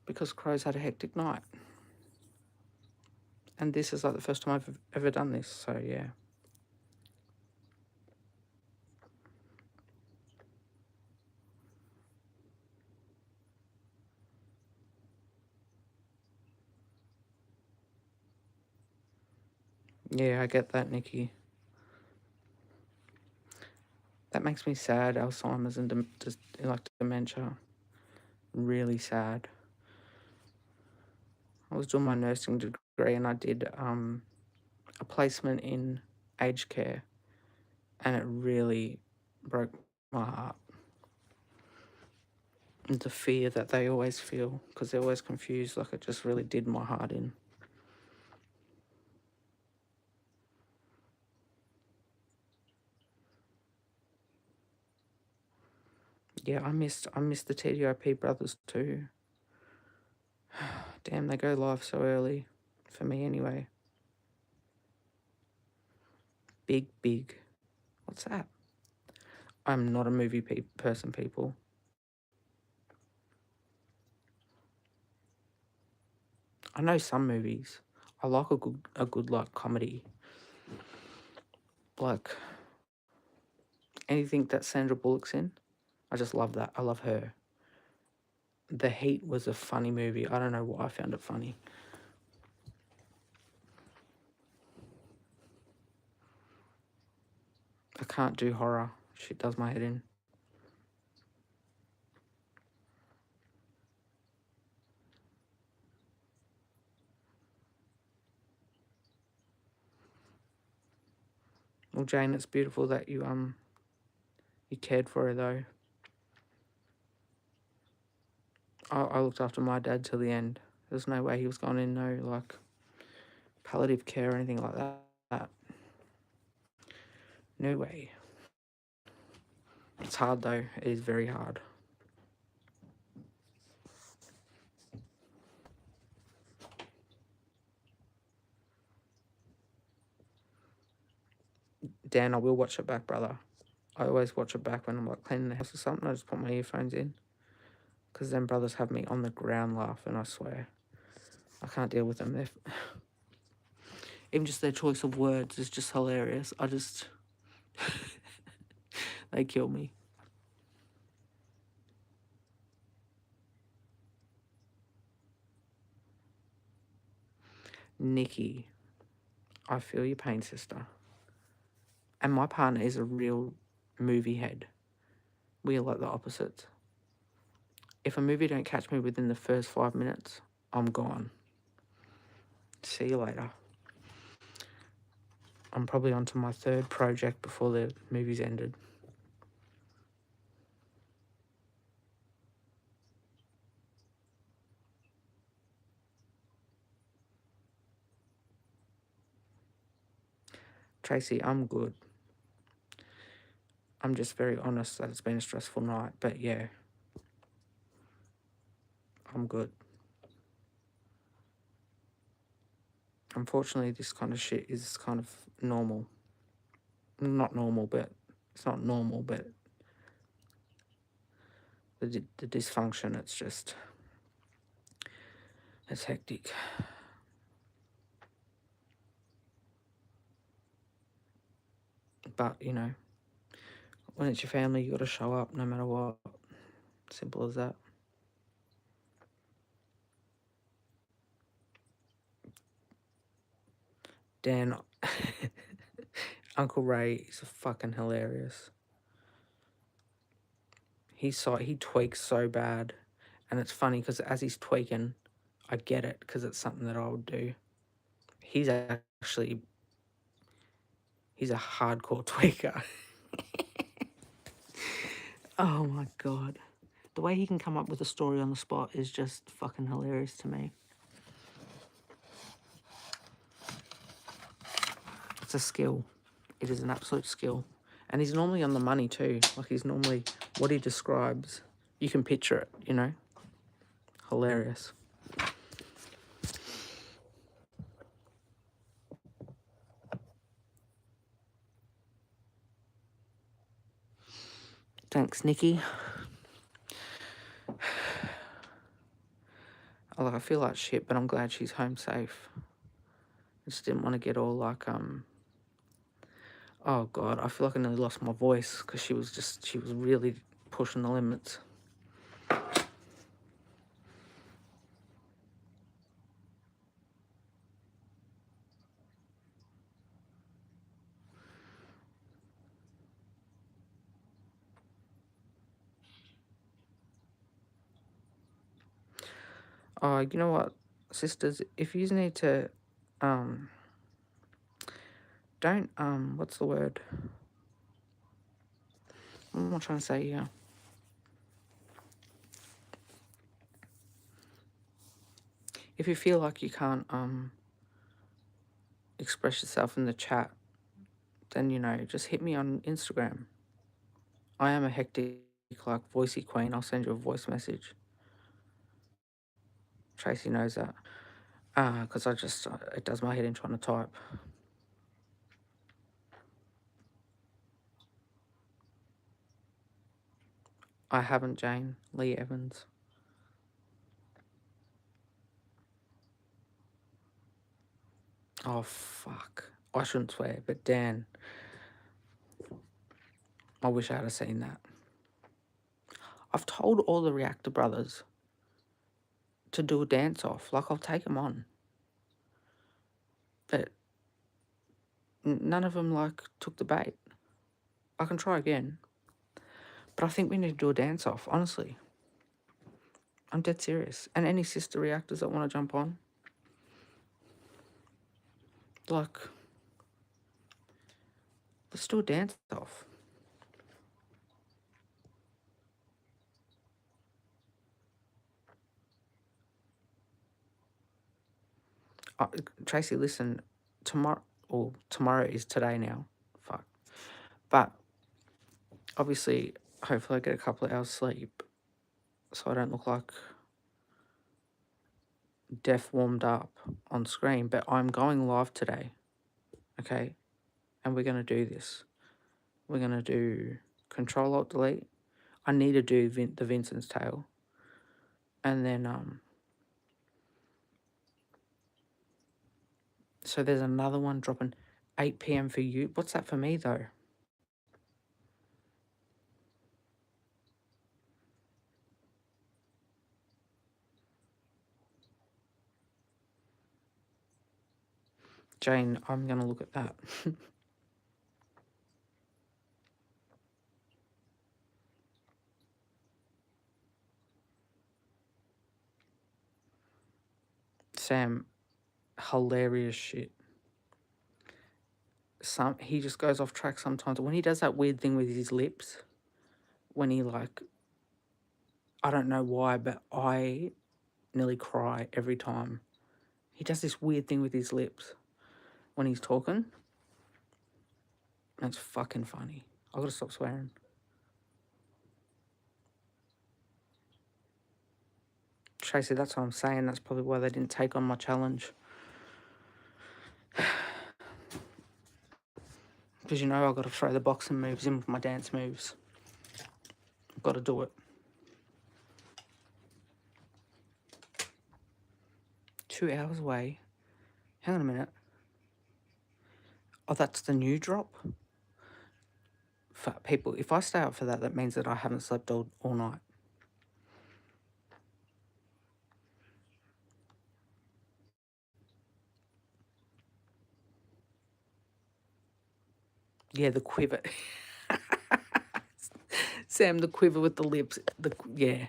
because Crow's had a hectic night. And this is like the first time I've ever done this, so yeah. Yeah, I get that, Nikki. That makes me sad. Alzheimer's and like dementia. Really sad. I was doing my nursing degree and I did a placement in aged care, and it really broke my heart. And the fear that they always feel because they're always confused, like it just really did my heart in. Yeah, I missed the TDOP brothers too. Damn, they go live so early, for me anyway. Big. What's that? I'm not a movie person, people. I know some movies. I like a good like comedy. Like anything that Sandra Bullock's in. I just love that. I love her. The Heat was a funny movie. I don't know why I found it funny. I can't do horror. Shit does my head in. Well, Jane, it's beautiful that you cared for her though. I looked after my dad till the end. There's no way he was going in no like palliative care or anything like that. No way. It's hard though. It is very hard. Dan, I will watch it back, brother. I always watch it back when I'm like cleaning the house or something. I just put my earphones in. Because then brothers have me on the ground laughing, I swear. I can't deal with them. Even just their choice of words is just hilarious. They kill me. Nikki, I feel your pain, sister. And my partner is a real movie head. We are like the opposites. If a movie don't catch me within the first 5 minutes, I'm gone. See you later. I'm probably onto my third project before the movie's ended. Tracy, I'm good. I'm just very honest that it's been a stressful night, but yeah, I'm good. Unfortunately, this kind of shit is kind of normal. Not normal, but it's not normal, but the dysfunction, it's hectic. But, you know, when it's your family, you got to show up no matter what. Simple as that. Dan, Uncle Ray is fucking hilarious. He tweaks so bad, and it's funny because as he's tweaking, I get it because it's something that I would do. He's a hardcore tweaker. Oh my god. The way he can come up with a story on the spot is just fucking hilarious to me. It's a skill. It is an absolute skill. And he's normally on the money too. Like, he's normally, what he describes, you can picture it, you know? Hilarious. Thanks, Nikki. Like, I feel like shit, but I'm glad she's home safe. I just didn't want to get all like, oh God, I feel like I nearly lost my voice because she was really pushing the limits. Oh, you know what, sisters, if you need to, don't, what's the word? What am I trying to say here? If you feel like you can't, express yourself in the chat, then, you know, just hit me on Instagram. I am a hectic, like, voicey queen. I'll send you a voice message. Tracy knows that. Because it does my head in trying to type. I haven't, Jane. Lee Evans. Oh, fuck. I shouldn't swear, but Dan, I wish I had seen that. I've told all the Reactor brothers to do a dance-off. Like, I'll take them on. But none of them, like, took the bait. I can try again. But I think we need to do a dance-off, honestly. I'm dead serious. And any sister reactors that want to jump on, like, let's do a dance-off. Tracy, listen, tomorrow is today now. Fuck. But obviously, hopefully I get a couple of hours sleep so I don't look like deaf warmed up on screen. But I'm going live today, okay? And we're going to do this. We're going to do Control-Alt-Delete. I need to do the Vincent's Tale. And then, so there's another one dropping 8 p.m. for you. What's that for me, though? Jane, I'm going to look at that. Sam, hilarious shit. He just goes off track sometimes. When he does that weird thing with his lips, when he, like, I don't know why, but I nearly cry every time. He does this weird thing with his lips when he's talking. That's fucking funny. I gotta stop swearing. Tracy, that's what I'm saying. That's probably why they didn't take on my challenge. Because, you know, I've got to throw the boxing moves in with my dance moves. I've got to do it. 2 hours away. Hang on a minute. Oh, that's the new drop? For people, if I stay up for that, that means that I haven't slept all night. Yeah, the quiver. Sam, the quiver with the lips. Yeah.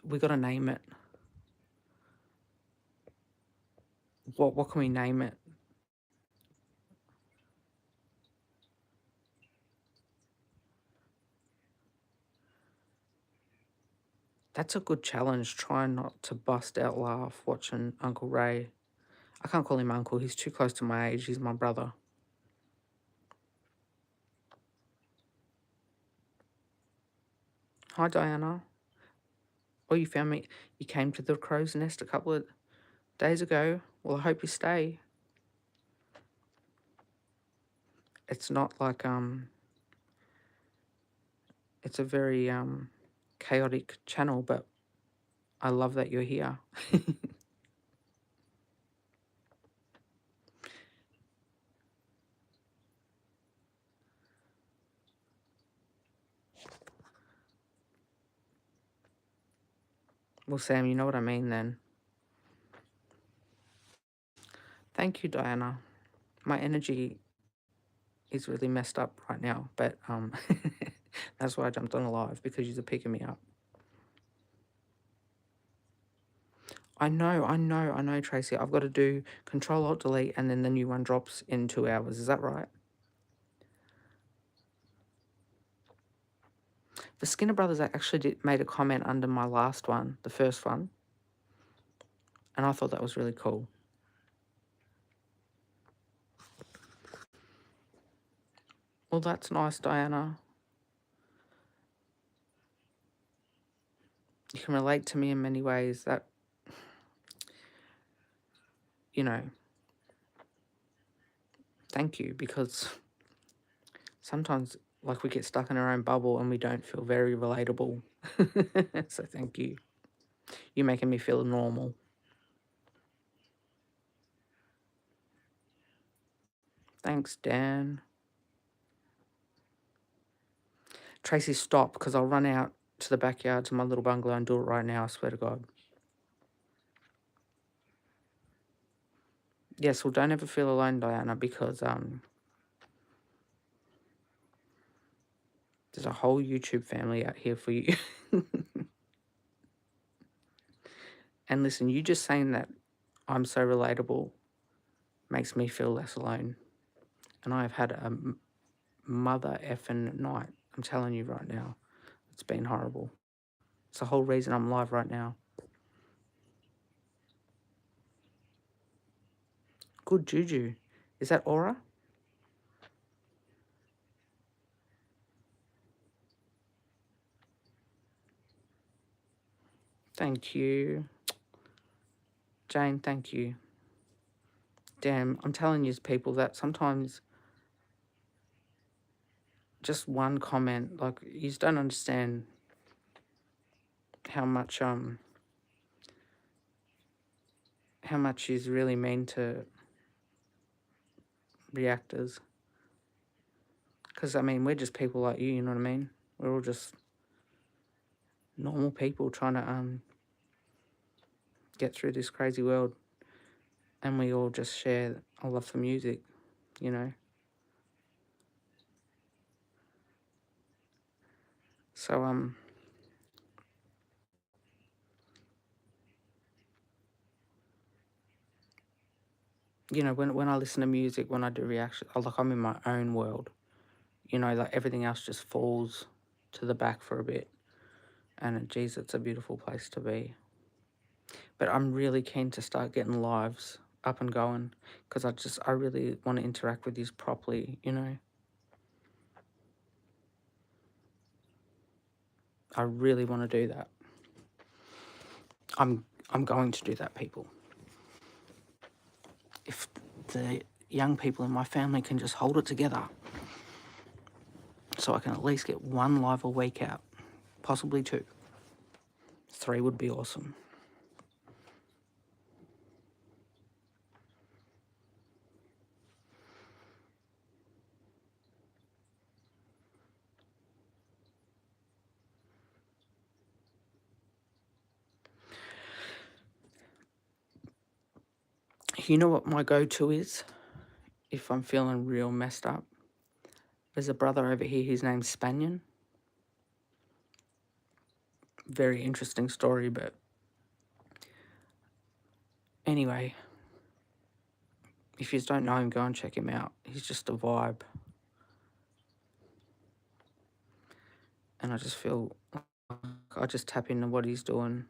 We got to name it. What can we name it? That's a good challenge. Try not to bust out laugh watching Uncle Ray. I can't call him uncle. He's too close to my age. He's my brother. Hi, Diana. Oh, you found me. You came to the crow's nest a couple of days ago. Well, I hope you stay. It's not like, it's a very, chaotic channel, but I love that you're here. Well, Sam, you know what I mean then. Thank you, Diana. My energy is really messed up right now, but that's why I jumped on a live, because you're picking me up. I know, Tracy. I've got to do Control Alt Delete, and then the new one drops in 2 hours. Is that right? The Skinner brothers actually made a comment under my last one, the first one, and I thought that was really cool. Well, that's nice, Diana. You can relate to me in many ways. That, you know, thank you, because sometimes, like, we get stuck in our own bubble and we don't feel very relatable. So thank you. You're making me feel normal. Thanks, Dan. Tracy, stop, because I'll run out to the backyard to my little bungalow and do it right now, I swear to God. Yes, well, don't ever feel alone, Diana, because there's a whole YouTube family out here for you. And listen, you just saying that I'm so relatable makes me feel less alone. And I've had a mother effing night. I'm telling you right now. It's been horrible. It's the whole reason I'm live right now. Good juju. Is that aura? Thank you. Jane, thank you. Damn, I'm telling you, people, that sometimes just one comment, like, you just don't understand how much is really mean to reactors. Because, I mean, we're just people like you know what I mean? We're all just normal people trying to get through this crazy world. And we all just share a love for music, you know? So, you know, when I listen to music, when I do reaction, like, I'm in my own world. You know, like, everything else just falls to the back for a bit. And, geez, it's a beautiful place to be. But I'm really keen to start getting lives up and going, because I really want to interact with you properly, you know? I really want to do that. I'm going to do that, people. If the young people in my family can just hold it together, so I can at least get 1 live a week out, possibly 2. 3 would be awesome. You know what my go-to is if I'm feeling real messed up? There's a brother over here, his name's Spanian. Very interesting story, but anyway, if you don't know him, go and check him out. He's just a vibe. And I just feel like I just tap into what he's doing.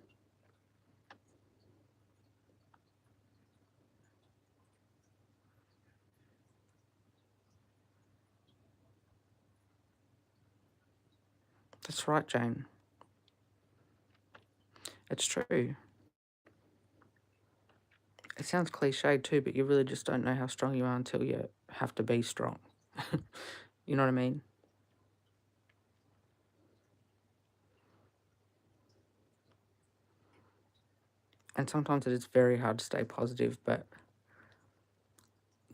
That's right, Jane. It's true. It sounds cliche too, but you really just don't know how strong you are until you have to be strong. You know what I mean? And sometimes it is very hard to stay positive, but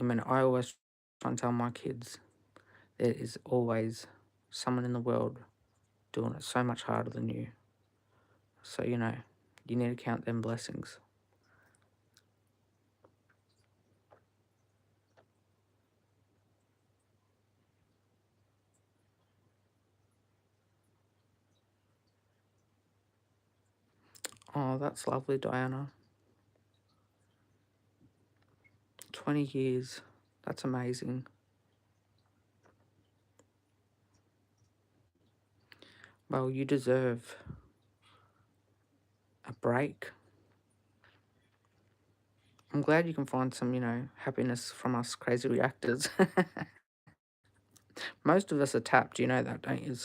I mean, I always try and tell my kids there is always someone in the world doing it so much harder than you. So, you know, you need to count them blessings. Oh, that's lovely, Diana. 20 years. That's amazing. Well, you deserve a break. I'm glad you can find some, you know, happiness from us crazy reactors. Most of us are tapped, you know that, don't you?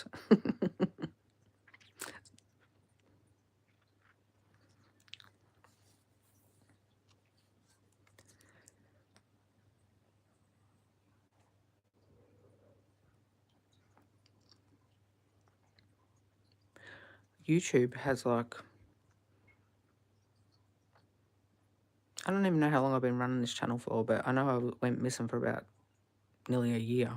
YouTube has like, I don't even know how long I've been running this channel for, but I know I went missing for about nearly a year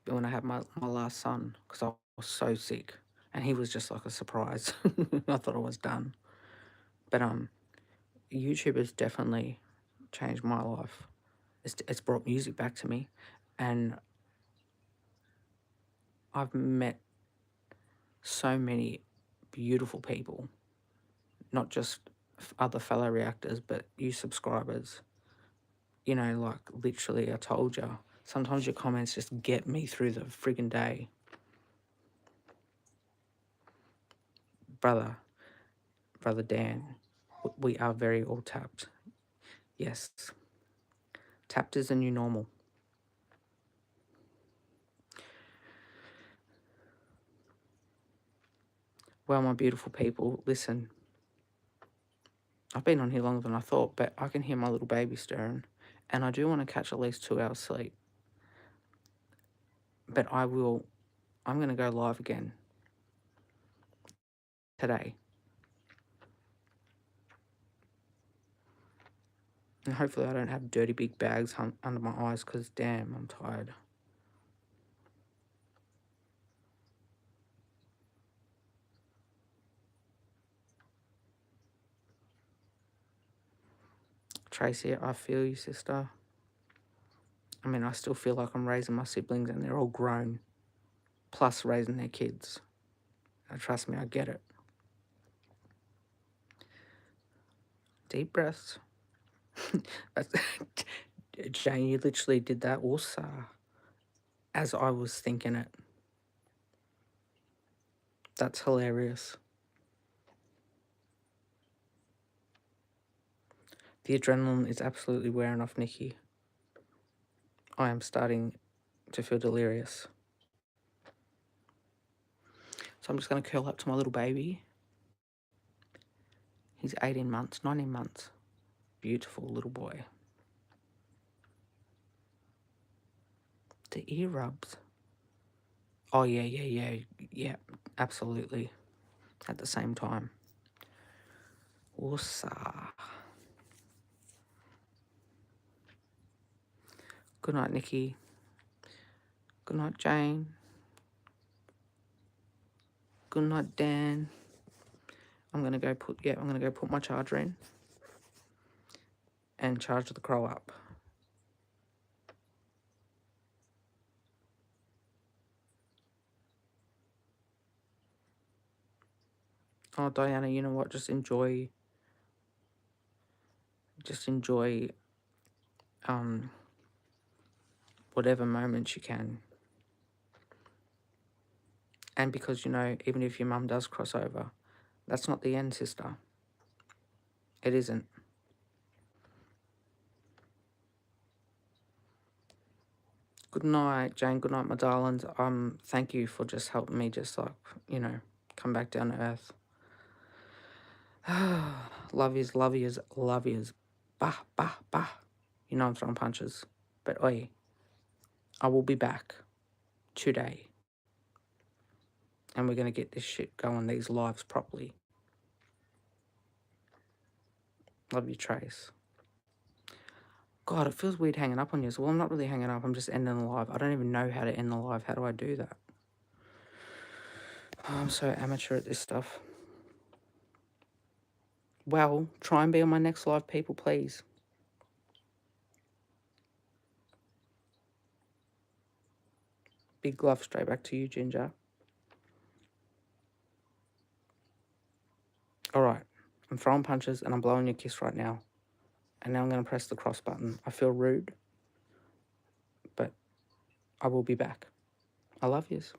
when I had my last son because I was so sick and he was just like a surprise. I thought I was done. But YouTube has definitely changed my life. It's brought music back to me, and I've met so many beautiful people, not just other fellow reactors, but you subscribers. You know, like literally, I told you, sometimes your comments just get me through the friggin' day. Brother, Brother Dan, we are very all tapped. Yes, tapped is the new normal. Well, my beautiful people, listen, I've been on here longer than I thought, but I can hear my little baby stirring, and I do want to catch at least 2 hours sleep. But I'm going to go live again today. And hopefully I don't have dirty big bags under my eyes because, damn, I'm tired. Tracy, I feel you, sister. I mean, I still feel like I'm raising my siblings and they're all grown, plus raising their kids. And trust me, I get it. Deep breaths. Jane, you literally did that also as I was thinking it. That's hilarious. The adrenaline is absolutely wearing off, Nikki. I am starting to feel delirious. So I'm just going to curl up to my little baby. He's 18 months, 19 months. Beautiful little boy. The ear rubs. Oh, yeah, absolutely. At the same time. Woosa. Good night, Nikki. Good night, Jane. Good night, Dan. I'm gonna go put my charger in and charge the crow up. Oh, Diana, you know what? Just enjoy whatever moments you can. And because, you know, even if your mum does cross over, that's not the end, sister. It isn't. Good night, Jane. Good night, my darlings. Thank you for just helping me just like, you know, come back down to earth. Love yous, love yous, love yous. Bah, bah, bah. You know I'm throwing punches. But oi, I will be back today. And we're going to get this shit going, these lives properly. Love you, Trace. God, it feels weird hanging up on you. Well, I'm not really hanging up. I'm just ending the live. I don't even know how to end the live. How do I do that? Oh, I'm so amateur at this stuff. Well, try and be on my next live, people, please. Big love straight back to you, Ginger. All right. I'm throwing punches and I'm blowing you a kiss right now. And now I'm going to press the cross button. I feel rude, but I will be back. I love yous.